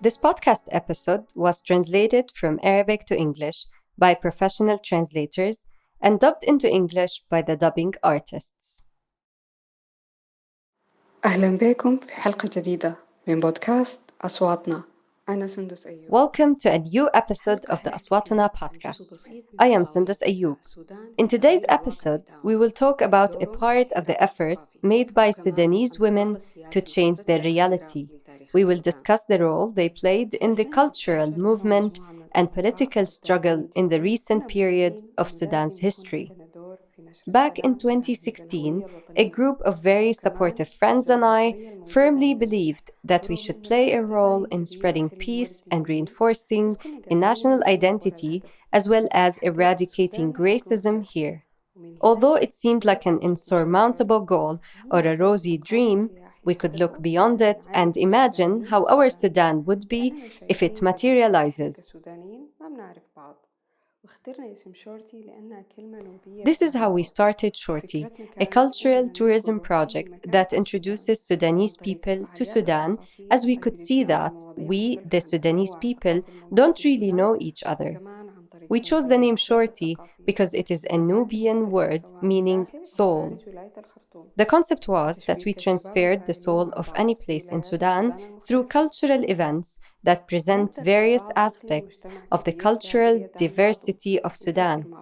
This podcast episode was translated from Arabic to English by professional translators and dubbed into English by the dubbing artists. أهلا بكم في حلقة جديدة من بودكاست أصواتنا. أنا سندس أيوب. Welcome to a new episode of the Aswatona podcast. I am Sondos Ayoub. In today's episode, we will talk about a part of the efforts made by Sudanese women to change their reality. We will discuss the role they played in the cultural movement and political struggle in the recent period of Sudan's history. Back in 2016, a group of very supportive friends and I firmly believed that we should play a role in spreading peace and reinforcing a national identity as well as eradicating racism here. Although it seemed like an insurmountable goal or a rosy dream, we could look beyond it and imagine how our Sudan would be if it materializes. This is how we started Shorty, a cultural tourism project that introduces Sudanese people to Sudan, as we could see that we, the Sudanese people, don't really know each other. We chose the name Shorty because it is a Nubian word meaning soul. The concept was that we transferred the soul of any place in Sudan through cultural events that present various aspects of the cultural diversity of Sudan.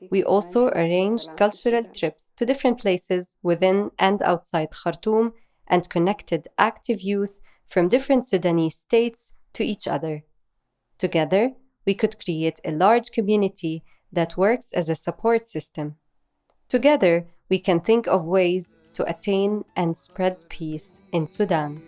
We also arranged cultural trips to different places within and outside Khartoum and connected active youth from different Sudanese states to each other. Together, we could create a large community that works as a support system. Together, we can think of ways to attain and spread peace in Sudan.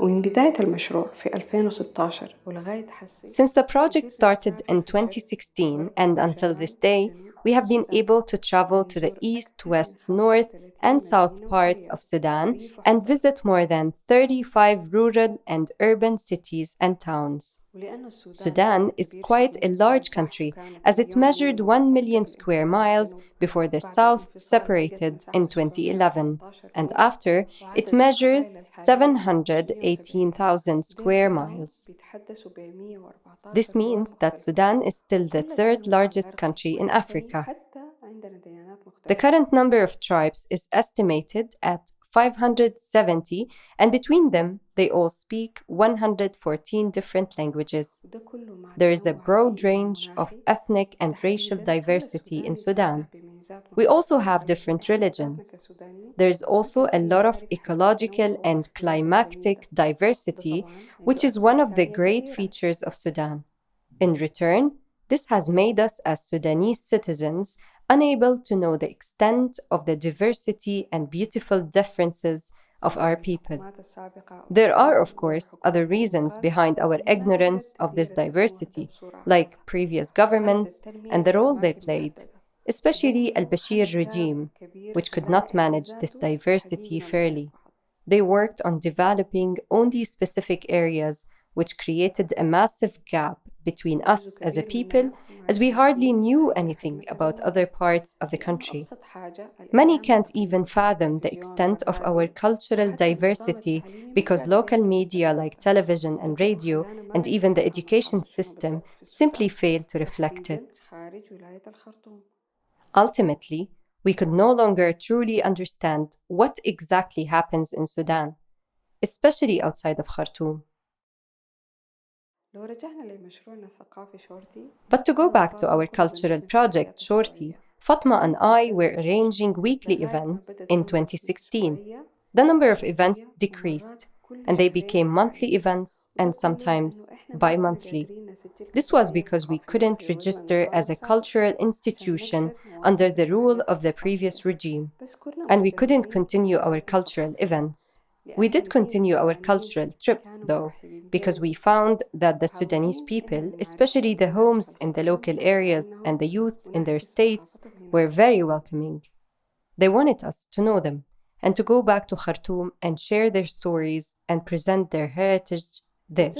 ومن بداية المشروع في 2016 ولغاية Since the project started in 2016 and until this day, we have been able to travel to the east, west, north, and south parts of Sudan and visit more than 35 rural and urban cities and towns. Sudan is quite a large country as it measured 1 million square miles before the south separated in 2011, and after it measures 718,000 square miles. This means that Sudan is still the third largest country in Africa. The current number of tribes is estimated at 570, and between them, they all speak 114 different languages. There is a broad range of ethnic and racial diversity in Sudan. We also have different religions. There is also a lot of ecological and climatic diversity, which is one of the great features of Sudan. In return, this has made us as Sudanese citizens unable to know the extent of the diversity and beautiful differences of our people. There are, of course, other reasons behind our ignorance of this diversity, like previous governments and the role they played, especially al-Bashir regime, which could not manage this diversity fairly. They worked on developing only specific areas, which created a massive gap between us as a people, as we hardly knew anything about other parts of the country. Many can't even fathom the extent of our cultural diversity because local media like television and radio, and even the education system, simply fail to reflect it. Ultimately, we could no longer truly understand what exactly happens in Sudan, especially outside of Khartoum. But to go back to our cultural project, Shorty, Fatima and I were arranging weekly events in 2016. The number of events decreased, and they became monthly events and sometimes bi-monthly. This was because we couldn't register as a cultural institution under the rule of the previous regime, and we couldn't continue our cultural events. We did continue our cultural trips, though, because we found that the Sudanese people, especially the homes in the local areas and the youth in their states, were very welcoming. They wanted us to know them and to go back to Khartoum and share their stories and present their heritage there.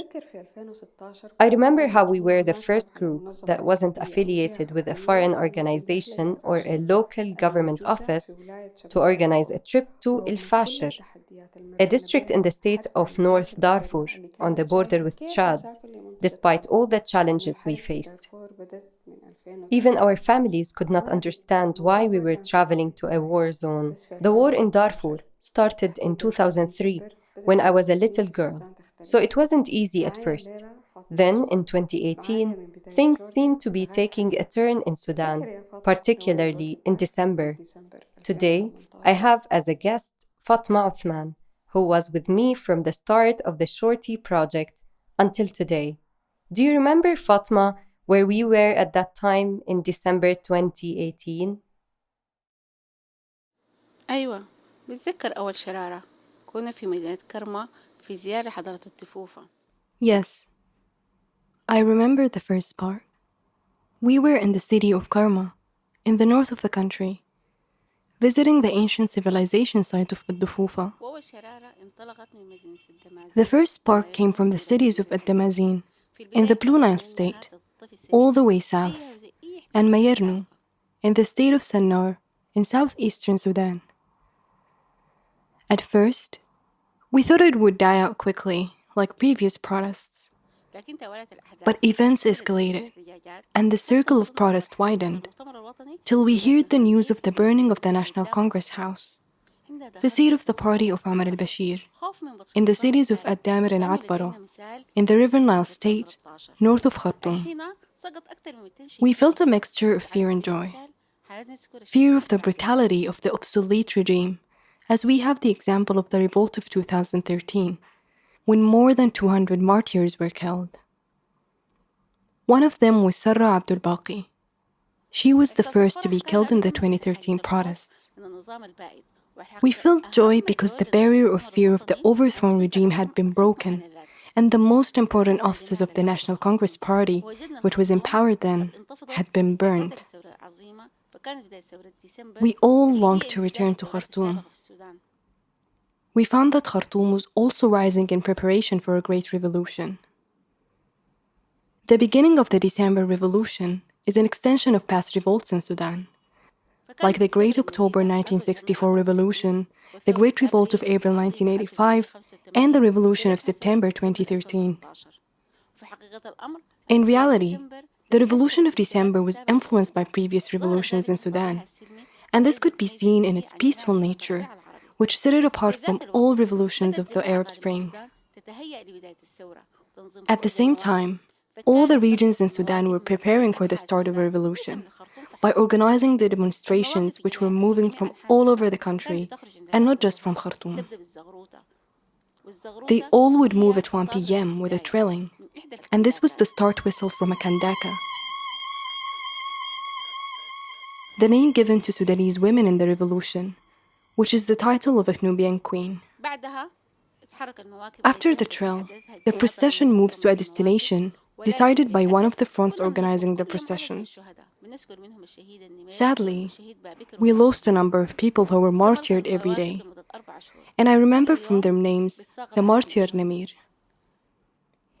I remember how we were the first group that wasn't affiliated with a foreign organization or a local government office to organize a trip to El Fasher, a district in the state of North Darfur on the border with Chad, despite all the challenges we faced. Even our families could not understand why we were traveling to a war zone. The war in Darfur started in 2003 when I was a little girl, so it wasn't easy at first. Then, in 2018, things seemed to be taking a turn in Sudan, particularly in December. Today, I have as a guest Fatima Uthman, who was with me from the start of the Shorty project until today. Do you remember, Fatima, where we were at that time in December 2018? أيوة، بتذكر أول شرارة كنا في مدينة كرما في زيارة حضرة الطفوفة. Yes, I remember the first part. We were in the city of Karma, in the north of the country, visiting the ancient civilization site of Ad-Dufufa. The first spark came from the cities of Ad-Damazin, in the Blue Nile state, all the way south, and Mayernu, in the state of Sannar, in southeastern Sudan. At first, we thought it would die out quickly, like previous protests. But events escalated, and the circle of protest widened, till we heard the news of the burning of the National Congress House, the seat of the party of Omar al-Bashir, in the cities of Ad-Damir and Atbara, in the River Nile state, north of Khartoum. We felt a mixture of fear and joy. Fear of the brutality of the obsolete regime, as we have the example of the revolt of 2013, when more than 200 martyrs were killed. One of them was Sarah Abdul Baqi. She was the first to be killed in the 2013 protests. We felt joy because the barrier of fear of the overthrown regime had been broken, and the most important offices of the National Congress Party, which was in power then, had been burned. We all longed to return to Khartoum. We found that Khartoum was also rising in preparation for a great revolution. The beginning of the December Revolution is an extension of past revolts in Sudan, like the Great October 1964 Revolution, the Great Revolt of April 1985, and the Revolution of September 2013. In reality, the Revolution of December was influenced by previous revolutions in Sudan, and this could be seen in its peaceful nature, which set it apart from all revolutions of the Arab Spring. At the same time, all the regions in Sudan were preparing for the start of a revolution by organizing the demonstrations which were moving from all over the country, and not just from Khartoum. They all would move at 1 p.m. with a trilling, and this was the start whistle from a kandaka, the name given to Sudanese women in the revolution, which is the title of a Nubian queen. After the trill, the procession moves to a destination decided by one of the fronts organizing the processions. Sadly, we lost a number of people who were martyred every day, and I remember from their names the martyr Namir.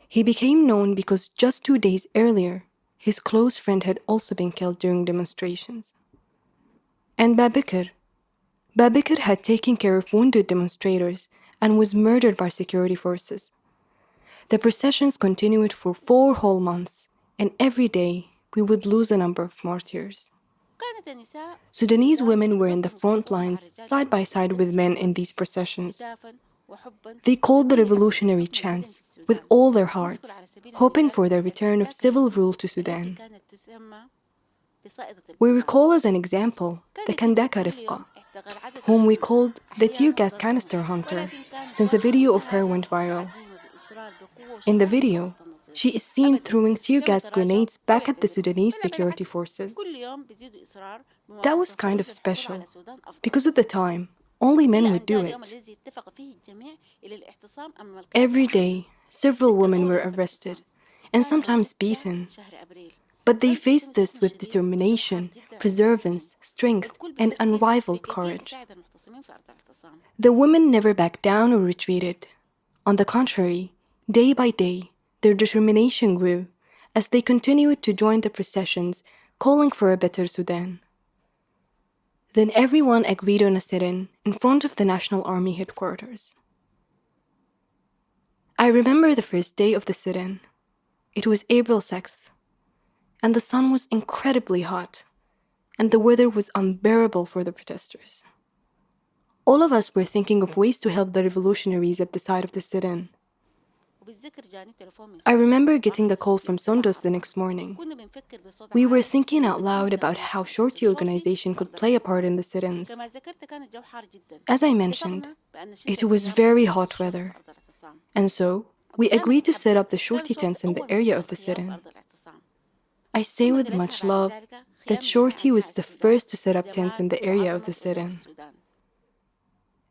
He became known because just 2 days earlier, his close friend had also been killed during demonstrations. And Babikr had taken care of wounded demonstrators and was murdered by security forces. The processions continued for 4 whole months, and every day we would lose a number of martyrs. Sudanese women were in the front lines side by side with men in these processions. They called the revolutionary chants with all their hearts, hoping for the return of civil rule to Sudan. We recall as an example the Kandaka Rifqa, whom we called the tear gas canister hunter, since a video of her went viral. In the video, she is seen throwing tear gas grenades back at the Sudanese security forces. That was kind of special, because at the time, only men would do it. Every day, several women were arrested, and sometimes beaten. But they faced this with determination, perseverance, strength, and unrivaled courage. The women never backed down or retreated. On the contrary, Day by day, their determination grew as they continued to join the processions calling for a better Sudan. Then everyone agreed on a sit-in in front of the National Army headquarters. I remember the first day of the sit-in. It was April 6th, and the sun was incredibly hot, and the weather was unbearable for the protesters. All of us were thinking of ways to help the revolutionaries at the site of the sit-in. I remember getting a call from Sondos the next morning. We were thinking out loud about how Shorty organization could play a part in the sit-ins. As I mentioned, it was very hot weather, and so we agreed to set up the Shorty tents in the area of the sit-in. I say with much love that Shorty was the first to set up tents in the area of the sit-in.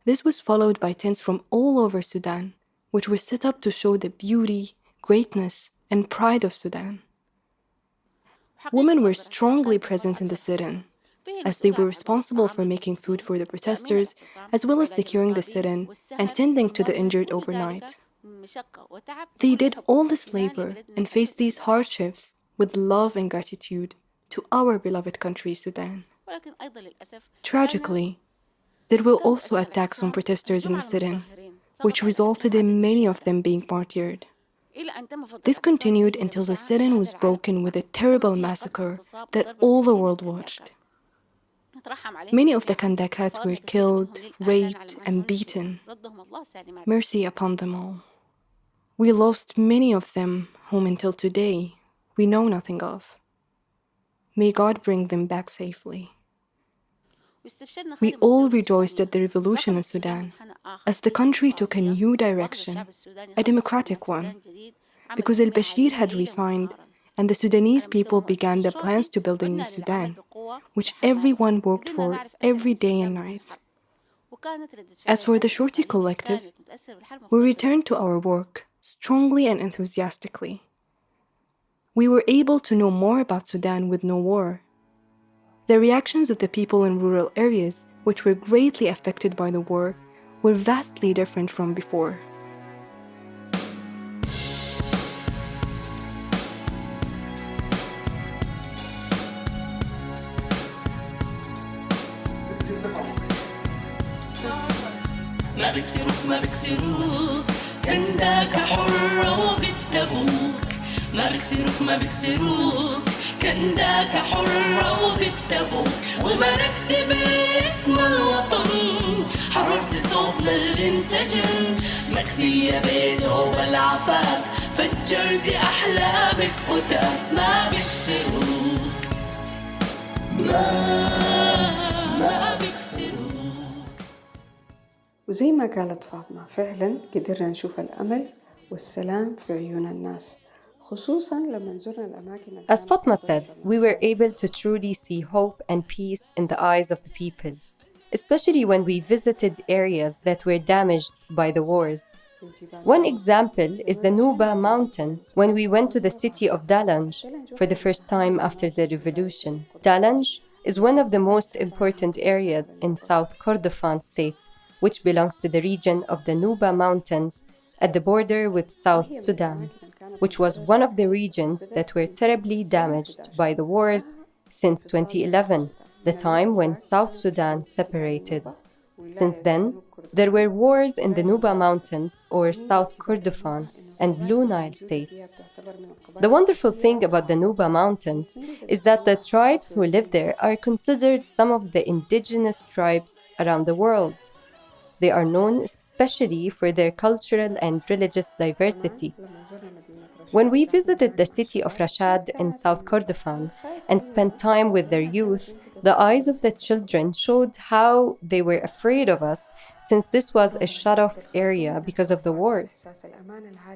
This was followed by tents from all over Sudan, which were set up to show the beauty, greatness, and pride of Sudan. Women were strongly present in the sit-in, as they were responsible for making food for the protesters, as well as securing the sit-in and tending to the injured overnight. They did all this labor and faced these hardships with love and gratitude to our beloved country, Sudan. Tragically, there were also attacks on protesters in the sit-in, which resulted in many of them being martyred. This continued until the sit-in was broken with a terrible massacre that all the world watched. Many of the Kandakat were killed, raped, and beaten. Mercy upon them all. We lost many of them whom until today we know nothing of. May God bring them back safely. We all rejoiced at the revolution in Sudan, as the country took a new direction, a democratic one, because al-Bashir had resigned and the Sudanese people began their plans to build a new Sudan, which everyone worked for every day and night. As for the Shorty Kollektiv, we returned to our work strongly and enthusiastically. We were able to know more about Sudan with no war. The reactions of the people in rural areas, which were greatly affected by the war, were vastly different from before. ما بكسروك كنداك حرة وبالتبوك ما بكسروك كنداك حرة وبالتبوك وما نكتب اسم الوطن حررت صوتنا اللي انسجن مكسية بيته بالعفاف فجرت أحلامك هتاف ما بكسروك ما بكسروك. وزي ما قالت فاطمة فعلا قدرنا نشوف الأمل والسلام في عيون الناس خصوصاً لما زرنا الأماكن. As Fatma said, we were able to truly see hope and peace in the eyes of the people, especially when we visited areas that were damaged by the wars. One example is the Nuba Mountains when we went to the city of Dalanj for the first time after the revolution. Dalanj is one of the most important areas in South Kordofan state, which belongs to the region of the Nuba Mountains at the border with South Sudan, which was one of the regions that were terribly damaged by the wars since 2011, the time when South Sudan separated. Since then, there were wars in the Nuba Mountains or South Kordofan and Blue Nile states. The wonderful thing about the Nuba Mountains is that the tribes who live there are considered some of the indigenous tribes around the world. They are known especially for their cultural and religious diversity. When we visited the city of Rashad in South Kordofan and spent time with their youth, the eyes of the children showed how they were afraid of us since this was a shut-off area because of the wars.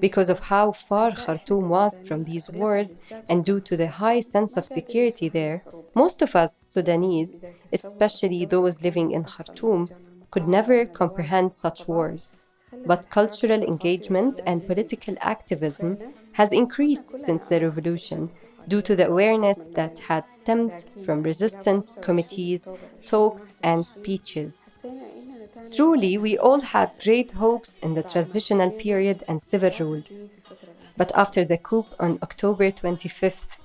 Because of how far Khartoum was from these wars and due to the high sense of security there, most of us Sudanese, especially those living in Khartoum, could never comprehend such wars. But cultural engagement and political activism has increased since the revolution due to the awareness that had stemmed from resistance committees, talks, and speeches. Truly, we all had great hopes in the transitional period and civil rule. But after the coup on October 25th,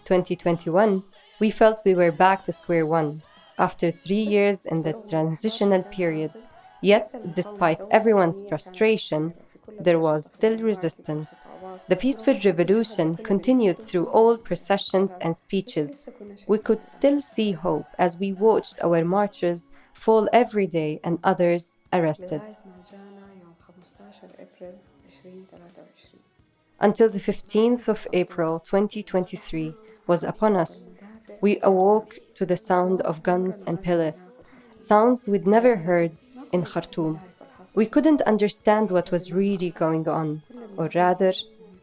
2021, we felt we were back to square one, after 3 years in the transitional period. Yet, despite everyone's frustration, there was still resistance. The peaceful revolution continued through all processions and speeches. We could still see hope as we watched our marchers fall every day and others arrested. Until the 15th of April 2023 was upon us, we awoke to the sound of guns and pellets, sounds we'd never heard in Khartoum. We couldn't understand what was really going on, or rather,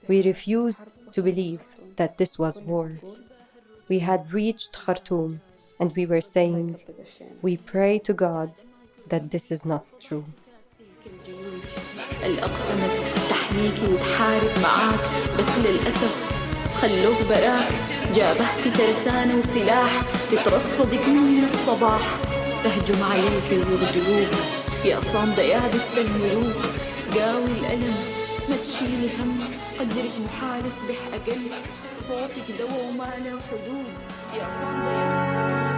we refused to believe that this was war. We had reached Khartoum, and we were saying, we pray to God that this is not true. الأقصى تحميكي وتحارب معاك بس للأسف خلوه براك جابهت ترسانة وسلاح تترصدك من الصباح تهجم عليك ويغدروك يا صامدة يا بنت الملوك قاوي الألم ما تشيلي هم قدرك محال يصبح أقل صوتك دوا وما له حدود يا صامدة يا